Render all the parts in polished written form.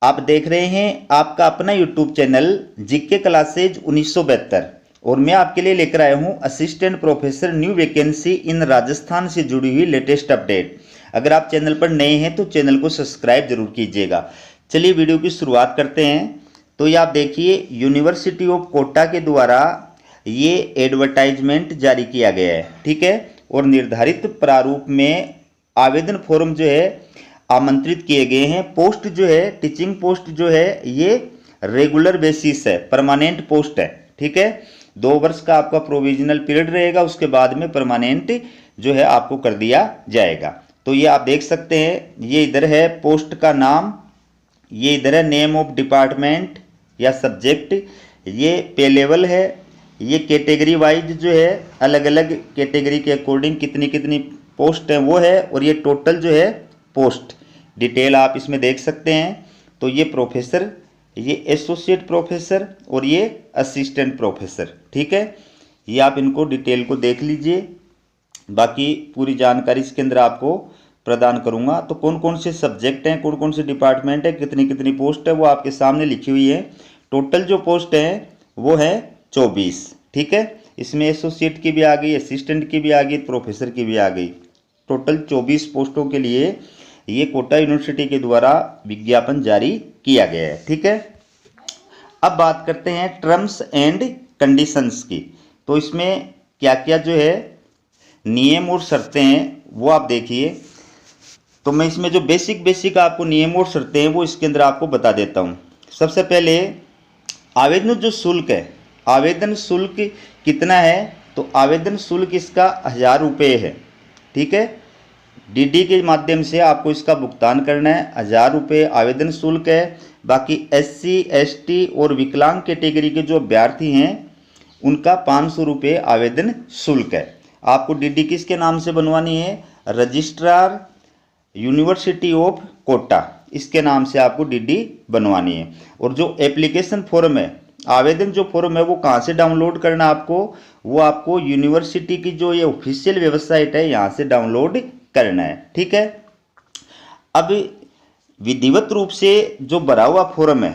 आप देख रहे हैं आपका अपना यूट्यूब चैनल जीके क्लासेज 1972 और मैं आपके लिए लेकर आया हूं असिस्टेंट प्रोफेसर न्यू वैकेंसी इन राजस्थान से जुड़ी हुई लेटेस्ट अपडेट। अगर आप चैनल पर नए हैं तो चैनल को सब्सक्राइब जरूर कीजिएगा। चलिए वीडियो की शुरुआत करते हैं। तो ये आप देखिए यूनिवर्सिटी ऑफ कोटा के द्वारा ये एडवर्टाइजमेंट जारी किया गया है, ठीक है। और निर्धारित प्रारूप में आवेदन फॉर्म जो है आमंत्रित किए गए हैं। पोस्ट जो है टीचिंग पोस्ट जो है ये रेगुलर बेसिस है, परमानेंट पोस्ट है, ठीक है। 2 वर्ष का आपका प्रोविजनल पीरियड रहेगा, उसके बाद में परमानेंट जो है आपको कर दिया जाएगा। तो ये आप देख सकते हैं, ये इधर है पोस्ट का नाम, ये इधर है नेम ऑफ डिपार्टमेंट या सब्जेक्ट, ये पे लेवल है, ये कैटेगरी वाइज जो है अलग अलग कैटेगरी के अकॉर्डिंग कितनी कितनी पोस्ट है वो है, और ये टोटल जो है पोस्ट डिटेल आप इसमें देख सकते हैं। तो ये प्रोफेसर, ये एसोसिएट प्रोफेसर और ये असिस्टेंट प्रोफेसर, ठीक है। ये आप इनको डिटेल को देख लीजिए, बाकी पूरी जानकारी इसके अंदर आपको प्रदान करूंगा। तो कौन कौन से सब्जेक्ट हैं, कौन कौन से डिपार्टमेंट है, कितनी कितनी पोस्ट है वो आपके सामने लिखी हुई है। टोटल जो पोस्ट है वो है 24, ठीक है। इसमें एसोसिएट की भी आ गई, असिस्टेंट की भी आ गई, प्रोफेसर की भी आ गई। टोटल 24 पोस्टों के लिए ये कोटा यूनिवर्सिटी के द्वारा विज्ञापन जारी किया गया है, ठीक है। अब बात करते हैं टर्म्स एंड कंडीशंस की। तो इसमें क्या क्या जो है नियम और शर्तें हैं वो आप देखिए। तो मैं इसमें जो बेसिक आपको नियम और शर्तें हैं वो इसके अंदर आपको बता देता हूँ। सबसे पहले आवेदन जो शुल्क है, आवेदन शुल्क कितना है, तो आवेदन शुल्क इसका 1000 रुपये है, ठीक है। डीडी के माध्यम से आपको इसका भुगतान करना है, 1000 रुपये आवेदन शुल्क है। बाकी SC ST और विकलांग कैटेगरी के जो अभ्यर्थी हैं उनका 500 रुपये आवेदन शुल्क है। आपको डीडी किसके नाम से बनवानी है, रजिस्ट्रार यूनिवर्सिटी ऑफ कोटा, इसके नाम से आपको डीडी बनवानी है। और जो एप्लीकेशन फॉर्म है, आवेदन जो फॉर्म है वो कहाँ से डाउनलोड करना आपको, वो आपको यूनिवर्सिटी की जो ये ऑफिशियल वेबसाइट है यहाँ से डाउनलोड करना है, ठीक है। अब विधिवत रूप से जो भरा हुआ फॉर्म है,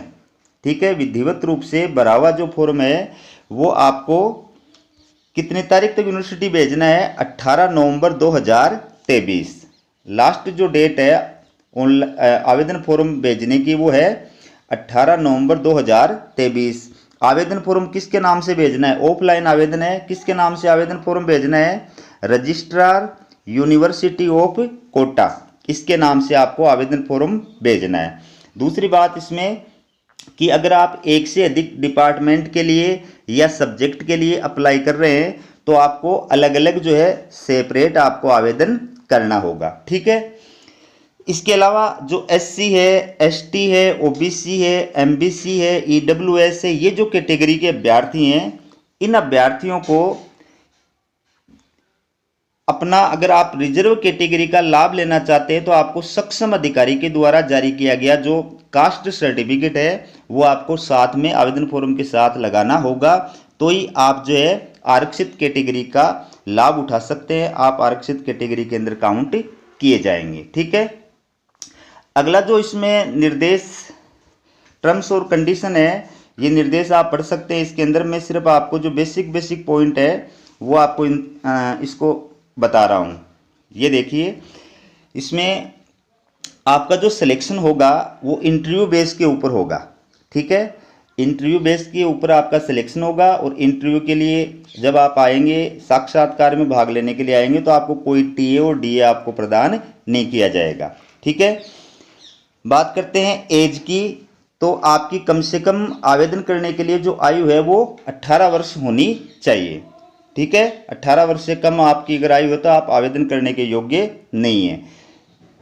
ठीक है, विधिवत रूप से भरा हुआ जो फॉर्म है वो आपको कितनी तारीख तक यूनिवर्सिटी भेजना है, 18 नवंबर 2023 लास्ट जो डेट है आवेदन फॉर्म भेजने की वो है 18 नवंबर 2023। आवेदन फॉर्म किसके नाम से भेजना है, ऑफलाइन आवेदन है, किसके नाम से आवेदन फॉर्म भेजना है, रजिस्ट्रार यूनिवर्सिटी ऑफ कोटा, इसके नाम से आपको आवेदन फॉर्म भेजना है। दूसरी बात इसमें कि अगर आप एक से अधिक डिपार्टमेंट के लिए या सब्जेक्ट के लिए अप्लाई कर रहे हैं तो आपको अलग अलग जो है सेपरेट आपको आवेदन करना होगा, ठीक है। इसके अलावा जो SC है, ST है, OBC है, MBC है, EWS है, ये जो कैटेगरी के अभ्यर्थी हैं, इन अभ्यर्थियों को अपना, अगर आप रिजर्व कैटेगरी का लाभ लेना चाहते हैं तो आपको सक्षम अधिकारी के द्वारा जारी किया गया जो कास्ट सर्टिफिकेट है वो आपको साथ में आवेदन फॉर्म के साथ लगाना होगा, तो ही आप जो है आरक्षित कैटेगरी का लाभ उठा सकते हैं, आप आरक्षित कैटेगरी के अंदर काउंट किए जाएंगे, ठीक है। अगला जो इसमें निर्देश टर्म्स और कंडीशन है, ये निर्देश आप पढ़ सकते हैं। इसके अंदर मैं सिर्फ आपको जो बेसिक पॉइंट है वो आपको इसको बता रहा हूँ। ये देखिए, इसमें आपका जो सिलेक्शन होगा वो इंटरव्यू बेस के ऊपर होगा, ठीक है। इंटरव्यू बेस के ऊपर आपका सिलेक्शन होगा, और इंटरव्यू के लिए जब आप आएंगे, साक्षात्कार में भाग लेने के लिए आएंगे, तो आपको कोई TA और DA आपको प्रदान नहीं किया जाएगा, ठीक है। बात करते हैं एज की। तो आपकी कम से कम आवेदन करने के लिए जो आयु है वो 18 वर्ष होनी चाहिए, ठीक है। 18 वर्ष से कम आपकी अगर आयु हो तो आप आवेदन करने के योग्य नहीं है।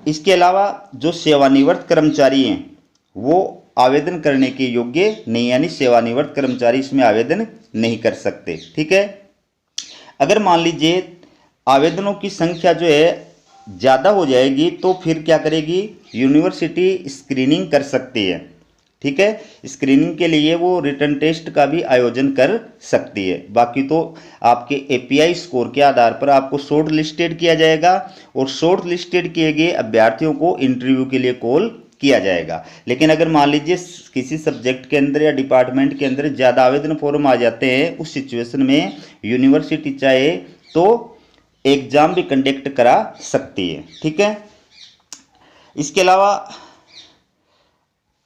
इसके अलावा जो सेवानिवृत्त कर्मचारी हैं वो आवेदन करने के योग्य नहीं, यानी सेवानिवृत्त कर्मचारी इसमें आवेदन नहीं कर सकते, ठीक है। अगर मान लीजिए आवेदनों की संख्या जो है ज़्यादा हो जाएगी तो फिर क्या करेगी, यूनिवर्सिटी स्क्रीनिंग कर सकती है, ठीक है। स्क्रीनिंग के लिए वो रिटन टेस्ट का भी आयोजन कर सकती है। बाकी तो आपके API स्कोर के आधार पर आपको शॉर्ट लिस्टेड किया जाएगा, और शॉर्ट लिस्टेड किए गए अभ्यर्थियों को इंटरव्यू के लिए कॉल किया जाएगा। लेकिन अगर मान लीजिए किसी सब्जेक्ट के अंदर या डिपार्टमेंट के अंदर ज़्यादा आवेदन फॉर्म आ जाते हैं, उस सिचुएशन में यूनिवर्सिटी चाहे तो एग्ज़ाम भी कंडक्ट करा सकती है। ठीक है, इसके अलावा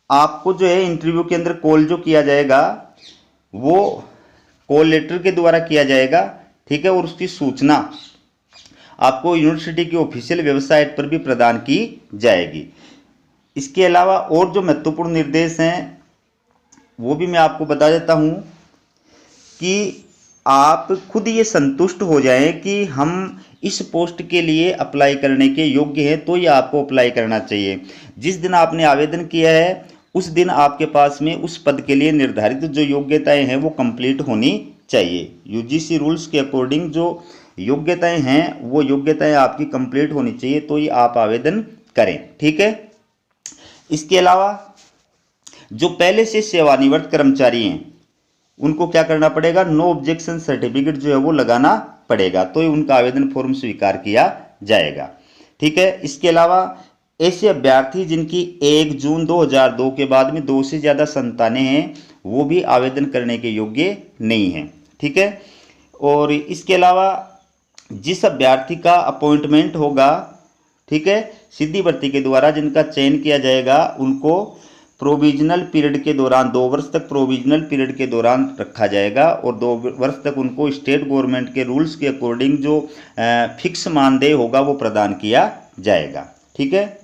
आपको जो है इंटरव्यू के अंदर कॉल जो किया जाएगा वो कॉल लेटर के द्वारा किया जाएगा। ठीक है, और उसकी सूचना आपको यूनिवर्सिटी की ऑफिशियल वेबसाइट पर भी प्रदान की जाएगी। इसके अलावा और जो महत्वपूर्ण निर्देश हैं वो भी मैं आपको बता देता हूं कि आप खुद ये संतुष्ट हो जाएं कि हम इस पोस्ट के लिए अप्लाई करने के योग्य हैं, तो ये आपको अप्लाई करना चाहिए। जिस दिन आपने आवेदन किया है उस दिन आपके पास में उस पद के लिए निर्धारित जो योग्यताएं हैं वो कंप्लीट होनी चाहिए। यूजीसी रूल्स के अकॉर्डिंग जो योग्यताएं हैं वो योग्यताएं आपकी कंप्लीट होनी चाहिए, तो ये आप आवेदन करें। ठीक है, इसके अलावा जो पहले से सेवानिवृत्त कर्मचारी हैं उनको क्या करना पड़ेगा, नो ऑब्जेक्शन सर्टिफिकेट जो है वो लगाना पड़ेगा, तो उनका आवेदन फॉर्म स्वीकार किया जाएगा। ठीक है, इसके अलावा ऐसे अभ्यर्थी जिनकी 1 जून 2002 के बाद में 2 से ज़्यादा संतानें हैं वो भी आवेदन करने के योग्य नहीं हैं। ठीक है, और इसके अलावा जिस अभ्यर्थी का अपॉइंटमेंट होगा, ठीक है, सीधी भर्ती के द्वारा जिनका चयन किया जाएगा उनको प्रोविजनल पीरियड के दौरान 2 वर्ष तक प्रोविजनल पीरियड के दौरान रखा जाएगा और 2 वर्ष तक उनको स्टेट गवर्नमेंट के रूल्स के अकॉर्डिंग जो फिक्स मानदेय होगा वो प्रदान किया जाएगा। ठीक है,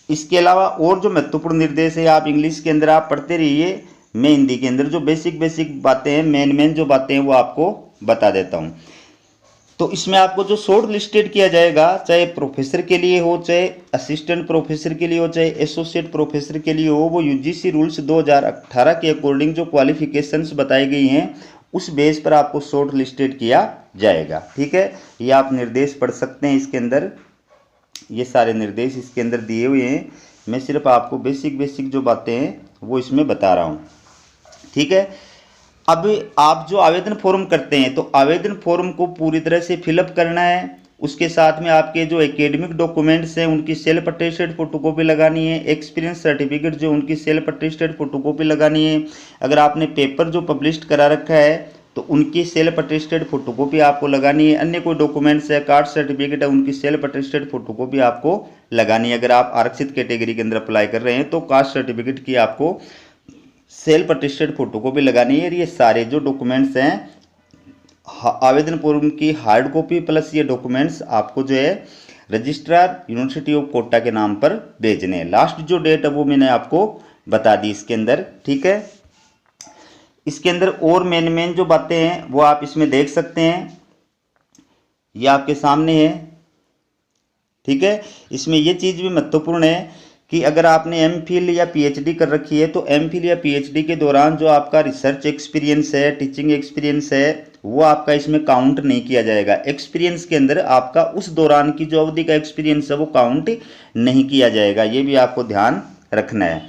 इसके अलावा और जो महत्वपूर्ण निर्देश है आप इंग्लिश के अंदर आप पढ़ते रहिए, मैं हिंदी के अंदर जो बेसिक बातें हैं मेन जो बातें हैं वो आपको बता देता हूँ। तो इसमें आपको जो शॉर्ट लिस्टेड किया जाएगा, चाहे प्रोफेसर के लिए हो, चाहे असिस्टेंट प्रोफेसर के लिए हो, चाहे एसोसिएट प्रोफेसर के लिए हो, वो यूजीसी रूल्स 2018 के अकॉर्डिंग जो क्वालिफिकेशंस बताई गई हैं उस बेस पर आपको शॉर्ट लिस्टेड किया जाएगा। ठीक है, ये आप निर्देश पढ़ सकते हैं, इसके अंदर ये सारे निर्देश इसके अंदर दिए हुए हैं। मैं सिर्फ आपको बेसिक जो बातें हैं वो इसमें बता रहा हूँ। ठीक है, अब आप जो आवेदन फॉर्म करते हैं तो आवेदन फॉर्म को पूरी तरह से फिलअप करना है। उसके साथ में आपके जो एकेडमिक डॉक्यूमेंट्स हैं उनकी सेल्फ अटेस्टेड फोटोकॉपी लगानी है। एक्सपीरियंस सर्टिफिकेट जो उनकी सेल्फ अटेस्टेड फोटोकॉपी लगानी है। अगर आपने पेपर जो पब्लिश करा रखा है तो उनकी सेल्फ अटेस्टेड फोटोकॉपी आपको लगानी है। अन्य कोई डॉक्यूमेंट्स है, कास्ट सर्टिफिकेट है, उनकी सेल्फ अटेस्टेड फोटोकॉपी आपको लगानी है। अगर आप आरक्षित कैटेगरी के अंदर अप्लाई कर रहे हैं तो कास्ट सर्टिफिकेट की आपको सेल्फ अटेस्टेड फोटोकॉपी लगानी है। ये सारे जो डॉक्यूमेंट्स हैं आवेदन फॉर्म की हार्ड कॉपी प्लस ये डॉक्यूमेंट्स आपको जो है रजिस्ट्रार यूनिवर्सिटी ऑफ कोटा के नाम पर भेजने हैं। लास्ट जो डेट है वो मैंने आपको बता दी इसके अंदर। ठीक है, इसके अंदर और मेन जो बातें हैं वो आप इसमें देख सकते हैं, ये आपके सामने है। ठीक है, इसमें ये चीज़ भी महत्वपूर्ण है कि अगर आपने एमफिल या पीएचडी कर रखी है तो एमफिल या पीएचडी के दौरान जो आपका रिसर्च एक्सपीरियंस है, टीचिंग एक्सपीरियंस है, वो आपका इसमें काउंट नहीं किया जाएगा। एक्सपीरियंस के अंदर आपका उस दौरान की जो अवधि का एक्सपीरियंस है वो काउंट नहीं किया जाएगा, ये भी आपको ध्यान रखना है।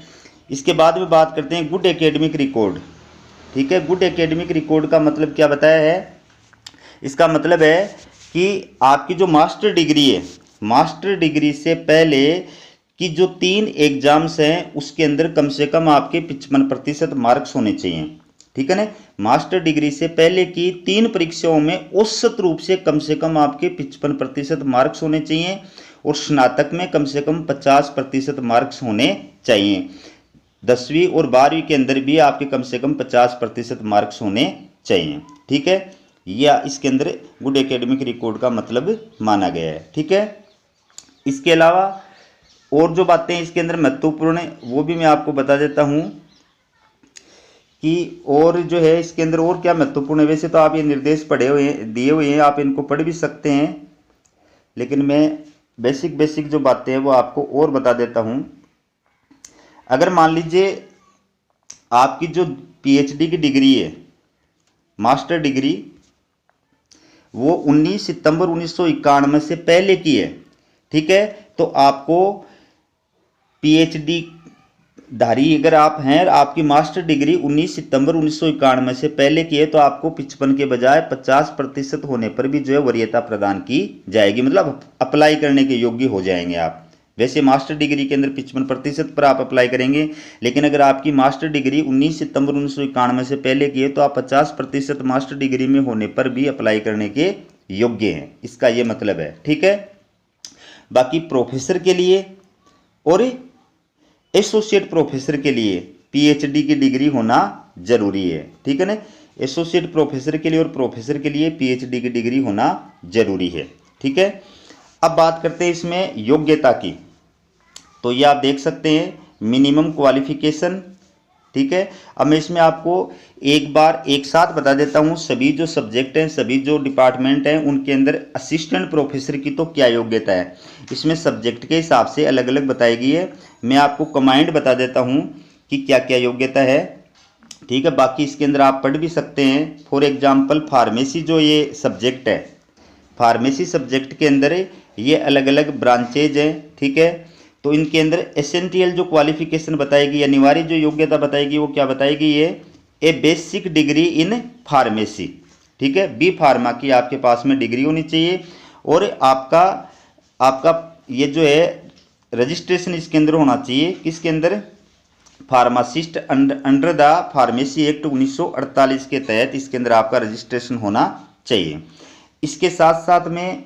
इसके बाद में बात करते हैं गुड एकेडमिक रिकॉर्ड। ठीक है, गुड एकेडमिक रिकॉर्ड का मतलब क्या बताया है, इसका मतलब है कि आपकी जो मास्टर डिग्री है, मास्टर डिग्री से पहले कि जो 3 एग्जाम्स हैं उसके अंदर कम से कम आपके 55% मार्क्स होने चाहिए। ठीक है ना, मास्टर डिग्री से पहले की 3 परीक्षाओं में औसत रूप से कम आपके 55% मार्क्स होने चाहिए और स्नातक में कम से कम 50% मार्क्स होने चाहिए। 10वीं और 12वीं के अंदर भी आपके कम से कम 50% मार्क्स होने चाहिए। ठीक है, यह इसके अंदर गुड एकेडमिक रिकॉर्ड का मतलब माना गया है। ठीक है, इसके अलावा और जो बातें इसके अंदर महत्वपूर्ण है वो भी मैं आपको बता देता हूँ कि और जो है इसके अंदर और क्या महत्वपूर्ण है। वैसे तो आप ये निर्देश पढ़े हुए हैं, दिए हुए हैं, आप इनको पढ़ भी सकते हैं, लेकिन मैं बेसिक जो बातें हैं वो आपको और बता देता हूँ। अगर मान लीजिए आपकी जो पीएचडी की डिग्री है, मास्टर डिग्री, वो 19 सितंबर 1991 से पहले की है। ठीक है, तो आपको पीएचडी धारी अगर आप हैं, आपकी मास्टर डिग्री 19 सितंबर 1991 से पहले की है तो आपको 55 के बजाय 50% होने पर भी जो है वरीयता प्रदान की जाएगी, मतलब अप्लाई करने के योग्य हो जाएंगे आप। वैसे मास्टर डिग्री के अंदर 55% पर आप अप्लाई करेंगे, लेकिन अगर आपकी मास्टर डिग्री 19 सितंबर 1991 से पहले की है तो आप 50% मास्टर डिग्री में होने पर भी अप्लाई करने के योग्य हैं, इसका ये मतलब है। ठीक है, बाकी प्रोफेसर के लिए और एसोसिएट प्रोफेसर के लिए पीएचडी की डिग्री होना जरूरी है। ठीक है ना, एसोसिएट प्रोफेसर के लिए और प्रोफेसर के लिए पीएचडी की डिग्री होना जरूरी है। ठीक है, अब बात करते हैं इसमें योग्यता की। तो ये आप देख सकते हैं मिनिमम क्वालिफिकेशन। ठीक है, अब मैं इसमें आपको एक बार एक साथ बता देता हूँ सभी जो सब्जेक्ट हैं, सभी जो डिपार्टमेंट हैं, उनके अंदर असिस्टेंट प्रोफेसर की तो क्या योग्यता है। इसमें सब्जेक्ट के हिसाब से अलग अलग बताई गई है। मैं आपको कमांड बता देता हूँ कि क्या क्या योग्यता है। ठीक है, बाकी इसके अंदर आप पढ़ भी सकते हैं। फॉर एग्जाम्पल फार्मेसी जो ये सब्जेक्ट है, फार्मेसी सब्जेक्ट के अंदर ये अलग अलग ब्रांचेज हैं। ठीक है, तो इनके अंदर एसेंशियल जो क्वालिफिकेशन बताएगी, अनिवार्य जो योग्यता बताएगी, वो क्या बताएगी, ये ए बेसिक डिग्री इन फार्मेसी। ठीक है, बी फार्मा की आपके पास में डिग्री होनी चाहिए और आपका ये जो है रजिस्ट्रेशन इसके अंदर होना चाहिए, किसके अंदर, pharmacist under the pharmacy act 1948 के तहत इसके अंदर आपका रजिस्ट्रेशन होना चाहिए। इसके साथ साथ में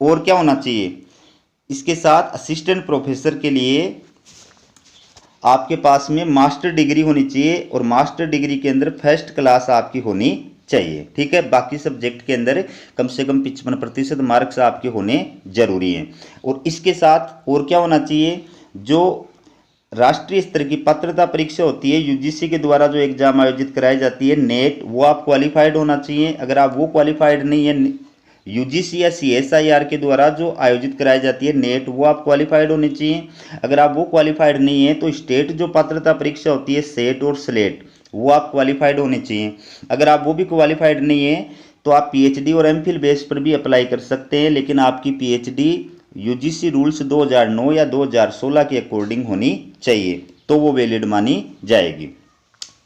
और क्या होना चाहिए, इसके साथ असिस्टेंट प्रोफेसर के लिए आपके पास में मास्टर डिग्री होनी चाहिए और मास्टर डिग्री के अंदर फर्स्ट क्लास आपकी होनी चाहिए। ठीक है, बाकी सब्जेक्ट के अंदर कम से कम 55% मार्क्स आपके होने जरूरी हैं। और इसके साथ और क्या होना चाहिए, जो राष्ट्रीय स्तर की पात्रता परीक्षा होती है यूजीसी के द्वारा जो एग्जाम आयोजित कराई जाती है नेट, वो आप क्वालिफाइड होना चाहिए। अगर आप वो क्वालिफाइड नहीं है, यूजीसी या सीएसआईआर के द्वारा जो आयोजित कराई जाती है नेट, वो आप क्वालिफाइड होने चाहिए। अगर आप वो क्वालिफाइड नहीं है तो स्टेट जो पात्रता परीक्षा होती है सेट और स्लेट, वो आप क्वालिफाइड होने चाहिए। अगर आप वो भी क्वालिफाइड नहीं है तो आप पीएचडी और एमफिल बेस पर भी अप्लाई कर सकते हैं, लेकिन आपकी पीएचडी यूजीसी रूल्स 2009 या 2016 के अकॉर्डिंग होनी चाहिए, तो वो वैलिड मानी जाएगी।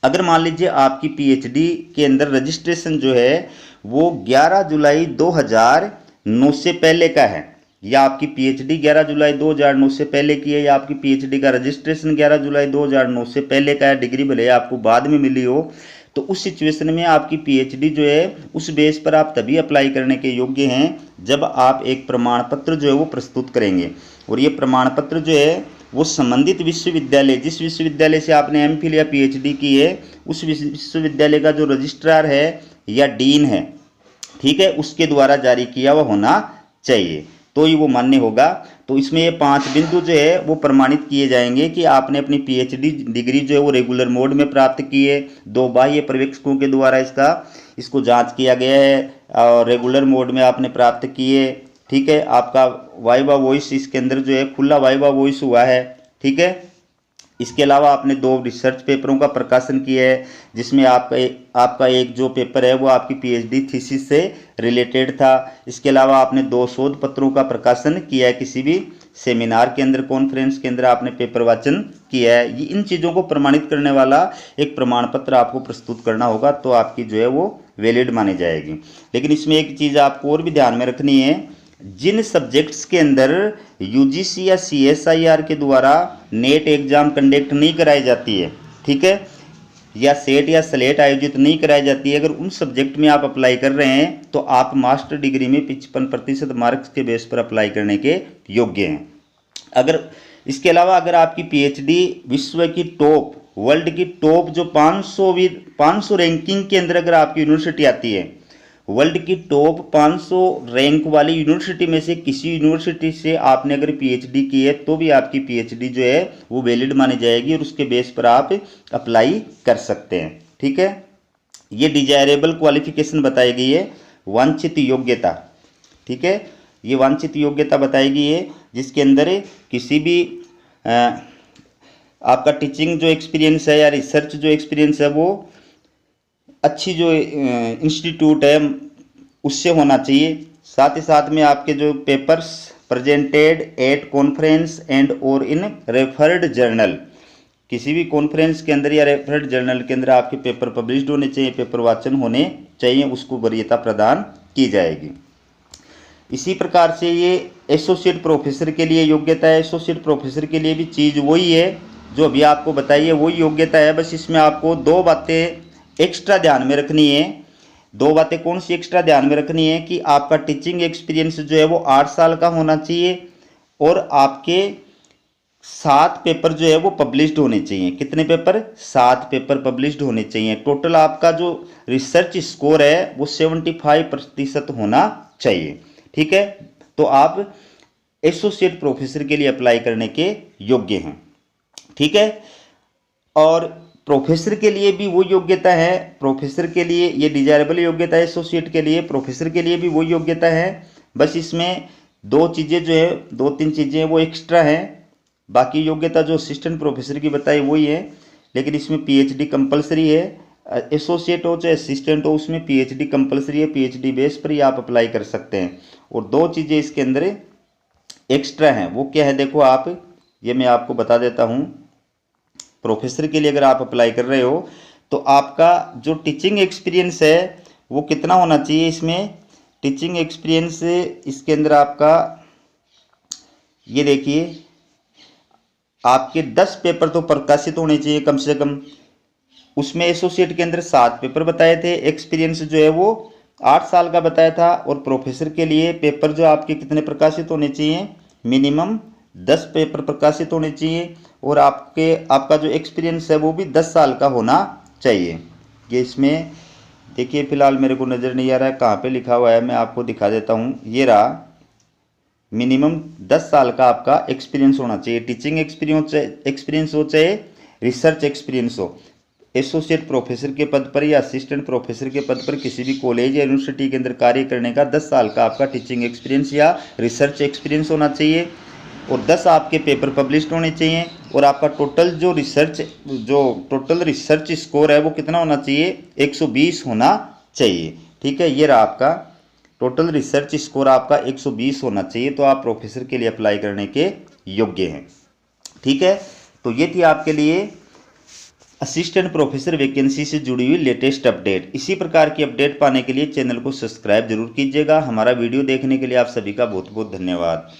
अगर मान लीजिए आपकी पीएचडी के अंदर रजिस्ट्रेशन जो है वो 11 जुलाई 2009 से पहले का है, या आपकी पीएचडी 11 जुलाई 2009 से पहले की है, या आपकी पीएचडी का रजिस्ट्रेशन 11 जुलाई 2009 से पहले का है, डिग्री भले आपको बाद में मिली हो, तो उस सिचुएशन में आपकी पीएचडी जो है उस बेस पर आप तभी अप्लाई करने के योग्य हैं जब आप एक प्रमाण पत्र जो है वो प्रस्तुत करेंगे। और ये प्रमाण पत्र जो है वो संबंधित विश्वविद्यालय, जिस विश्वविद्यालय से आपने एमफिल या पीएचडी की है, उस विश्वविद्यालय का जो रजिस्ट्रार है या डीन है, ठीक है, उसके द्वारा जारी किया हुआ होना चाहिए, तो ही वो मान्य होगा। तो इसमें ये 5 बिंदु जो है वो प्रमाणित किए जाएंगे कि आपने अपनी पीएचडी डिग्री जो है वो रेगुलर मोड में प्राप्त की है, 2 बाह्य पर्यवेक्षकों के द्वारा इसको जांच किया गया है और रेगुलर मोड में आपने प्राप्त किए। ठीक है, आपका वाइवा वॉइस इसके अंदर जो है खुला वाइवा वॉइस हुआ है। ठीक है, इसके अलावा आपने 2 रिसर्च पेपरों का प्रकाशन किया है, जिसमें आपका एक जो पेपर है वो आपकी पीएचडी थीसिस से रिलेटेड था। इसके अलावा आपने 2 शोध पत्रों का प्रकाशन किया है, किसी भी सेमिनार के अंदर, कॉन्फ्रेंस के अंदर आपने पेपर वाचन किया है। ये इन चीज़ों को प्रमाणित करने वाला एक प्रमाण पत्र आपको प्रस्तुत करना होगा, तो आपकी जो है वो वैलिड मानी जाएगी। लेकिन इसमें एक चीज़ आपको और भी ध्यान में रखनी है, जिन सब्जेक्ट्स के अंदर यूजीसी या सीएसआईआर के द्वारा नेट एग्जाम कंडक्ट नहीं कराई जाती है, ठीक है, या सेट या स्लेट आयोजित नहीं कराई जाती है, अगर उन सब्जेक्ट में आप अप्लाई कर रहे हैं तो आप मास्टर डिग्री में 55% मार्क्स के बेस पर अप्लाई करने के योग्य हैं। अगर इसके अलावा अगर आपकी पीएचडी विश्व की टॉप, वर्ल्ड की टॉप जो 500 रैंकिंग के अंदर अगर आपकी यूनिवर्सिटी आती है, वर्ल्ड की टॉप 500 रैंक वाली यूनिवर्सिटी में से किसी यूनिवर्सिटी से आपने अगर पीएचडी की है तो भी आपकी पीएचडी जो है वो वैलिड मानी जाएगी और उसके बेस पर आप अप्लाई कर सकते हैं। ठीक है, ये डिजायरेबल क्वालिफिकेशन बताई गई है, वांछित योग्यता। ठीक है, ये वांछित योग्यता बताई गई है जिसके अंदर किसी भी आपका टीचिंग जो एक्सपीरियंस है या रिसर्च जो एक्सपीरियंस है वो अच्छी जो इंस्टीट्यूट है उससे होना चाहिए। साथ ही साथ में आपके जो papers presented at conference and और इन रेफर्ड जर्नल, किसी भी कॉन्फ्रेंस के अंदर या रेफर्ड जर्नल के अंदर आपके पेपर पब्लिश्ड होने चाहिए, पेपर वाचन होने चाहिए, उसको वरीयता प्रदान की जाएगी। इसी प्रकार से ये एसोसिएट प्रोफेसर के लिए योग्यता है। एसोसिएट प्रोफेसर के लिए भी चीज़ वही है जो अभी आपको बताई है, वही योग्यता है। बस इसमें आपको दो बातें एक्स्ट्रा ध्यान में रखनी है। दो बातें कौन सी एक्स्ट्रा ध्यान में रखनी है कि आपका टीचिंग एक्सपीरियंस जो है वो 8 साल का होना चाहिए और आपके 7 पेपर जो है वो पब्लिश्ड होने चाहिए। कितने पेपर? 7 पेपर पब्लिश्ड होने चाहिए। टोटल आपका जो रिसर्च स्कोर है वो 75% होना चाहिए। ठीक है, तो आप एसोसिएट प्रोफेसर के लिए अप्लाई करने के योग्य हैं। ठीक है, और प्रोफेसर के लिए भी वो योग्यता है। प्रोफेसर के लिए ये डिजायरेबल योग्यता है, एसोसिएट के लिए, प्रोफेसर के लिए भी वो योग्यता है। बस इसमें दो चीज़ें जो है, 2-3 चीज़ें वो एक्स्ट्रा हैं। बाकी योग्यता जो असिस्टेंट प्रोफेसर की बताई वही है, लेकिन इसमें पीएचडी कंपलसरी है। एसोसिएट हो चाहे असिस्टेंट हो, उसमें पीएचडी कंपलसरी है। पीएचडी बेस पर ही आप अप्लाई कर सकते हैं। और दो चीज़ें इसके अंदर एक्स्ट्रा हैं, वो क्या है देखो आप, ये मैं आपको बता देता हूँ। प्रोफेसर के लिए अगर आप अप्लाई कर रहे हो तो आपका जो टीचिंग एक्सपीरियंस है वो कितना होना चाहिए। इसमें टीचिंग एक्सपीरियंस इसके अंदर आपका ये देखिए, आपके 10 पेपर तो प्रकाशित होने चाहिए कम से कम। उसमें एसोसिएट के अंदर 7 पेपर बताए थे। एक्सपीरियंस जो है वो 8 साल का बताया था। और प्रोफेसर के लिए पेपर जो आपके कितने प्रकाशित होने चाहिए, मिनिमम 10 पेपर प्रकाशित होने चाहिए। और आपका जो एक्सपीरियंस है वो भी 10 साल का होना चाहिए। ये इसमें देखिए, फिलहाल मेरे को नज़र नहीं आ रहा है कहाँ पे लिखा हुआ है, मैं आपको दिखा देता हूँ। ये रहा, मिनिमम 10 साल का आपका एक्सपीरियंस होना चाहिए। टीचिंग एक्सपीरियंस हो चाहे रिसर्च एक्सपीरियंस हो। एसोसिएट प्रोफेसर के पद पर या असिस्टेंट प्रोफेसर के पद पर किसी भी कॉलेज या यूनिवर्सिटी के अंदर कार्य करने का 10 साल का आपका टीचिंग एक्सपीरियंस या रिसर्च एक्सपीरियंस होना चाहिए। और 10 आपके पेपर पब्लिश्ड होने चाहिए। और आपका टोटल रिसर्च स्कोर है वो कितना होना चाहिए, 120 होना चाहिए। ठीक है, ये रहा आपका टोटल रिसर्च स्कोर, आपका 120 होना चाहिए, तो आप प्रोफेसर के लिए अप्लाई करने के योग्य हैं। ठीक है, तो ये थी आपके लिए असिस्टेंट प्रोफेसर वैकेंसी से जुड़ी हुई लेटेस्ट अपडेट। इसी प्रकार की अपडेट पाने के लिए चैनल को सब्सक्राइब जरूर कीजिएगा। हमारा वीडियो देखने के लिए आप सभी का बहुत बहुत धन्यवाद।